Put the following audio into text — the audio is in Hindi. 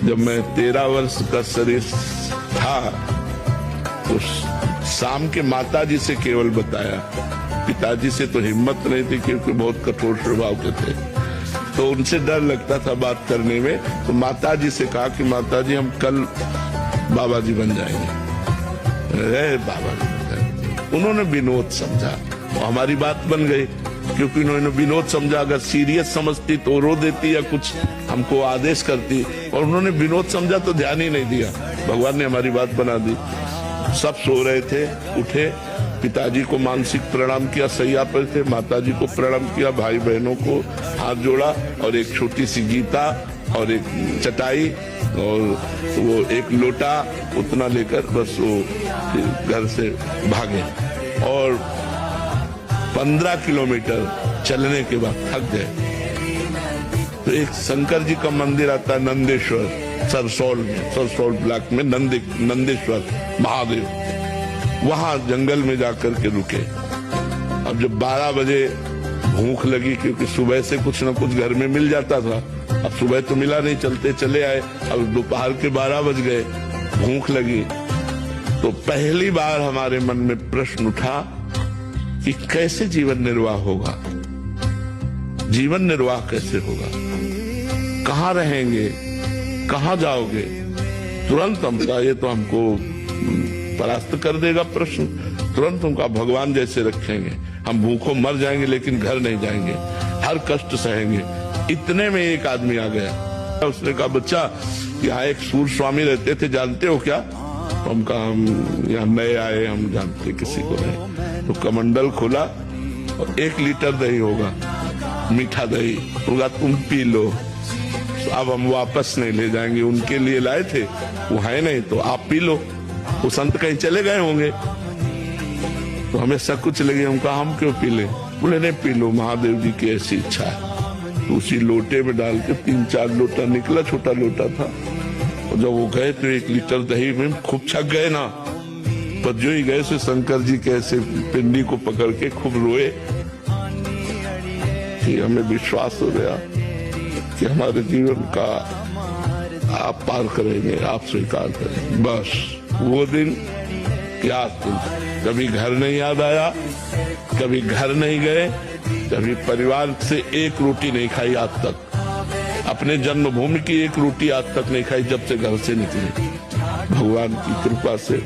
जब मैं 13 वर्ष का शरीर था तो शाम के माताजी से केवल बताया, पिताजी से तो हिम्मत नहीं थी क्योंकि बहुत कठोर स्वभाव के थे, तो उनसे डर लगता था बात करने में। तो माताजी से कहा कि माताजी हम कल बाबा जी बन जाएंगे। बाबा जी बन जाएंगे। उन्होंने विनोद समझा तो हमारी बात बन गई, क्योंकि उन्होंने विनोद समझा। अगर सीरियस समझती तो रो देती या कुछ हमको आदेश करती, और उन्होंने विनोद समझा तो ध्यान ही नहीं दिया। भगवान ने हमारी बात बना दी। सब सो रहे थे, उठे, पिताजी को मानसिक प्रणाम किया, सैया पर थे, माताजी को प्रणाम किया, भाई बहनों को हाथ जोड़ा, और एक छोटी सी गीता और एक चटाई और वो एक लोटा उतना लेकर बस वो घर से भागे। और 15 किलोमीटर चलने के बाद थक गए तो एक शंकर जी का मंदिर आता है नंदेश्वर, सरसौल ब्लॉक में नंदेश्वर महादेव, वहां जंगल में जाकर के रुके। अब जब 12 बजे भूख लगी, क्योंकि सुबह से कुछ न कुछ घर में मिल जाता था, अब सुबह तो मिला नहीं, चलते चले आए। अब दोपहर के 12 बज गए, भूख लगी, तो पहली बार हमारे मन में प्रश्न उठा कि कैसे जीवन निर्वाह होगा, जीवन निर्वाह कैसे होगा, कहाँ रहेंगे, कहाँ जाओगे। तुरंत हम कहा ये तो हमको परास्त कर देगा प्रश्न। तुरंत उनका भगवान जैसे रखेंगे, हम भूखों मर जाएंगे लेकिन घर नहीं जाएंगे, हर कष्ट सहेंगे। इतने में एक आदमी आ गया, उसने कहा बच्चा यहाँ एक सूर स्वामी रहते थे, जानते हो क्या? हम कहा हम यहाँ नए आए, हम जानते किसी को नहीं। तो कमंडल खोला और 1 लीटर दही होगा, मीठा दही होगा, तुम पी लो, अब हम वापस नहीं ले जाएंगे। उनके लिए लाए थे, वो है नहीं, तो आप पी लो। वो संत कहीं चले गए होंगे, तो हमें सब कुछ लगे। हम कहा हम क्यों पी ले? बोले नहीं पी लो, महादेव जी की ऐसी इच्छा है। तो उसी लोटे में डाल के 3-4 लोटा निकला, छोटा लोटा था। और जब वो गए तो 1 लीटर दही में खूब छक गए ना, पर जो ही गए से शंकर जी के ऐसे पिंडी को पकड़ के खूब रोए। हमें विश्वास हो गया कि हमारे जीवन का आप पार करेंगे, आप स्वीकार करेंगे। बस वो दिन क्या दिन, कभी घर नहीं याद आया, कभी घर नहीं गए, कभी परिवार से एक रोटी नहीं खाई आज तक, अपने जन्मभूमि की एक रोटी आज तक नहीं खाई जब से घर से निकले। भगवान की कृपा से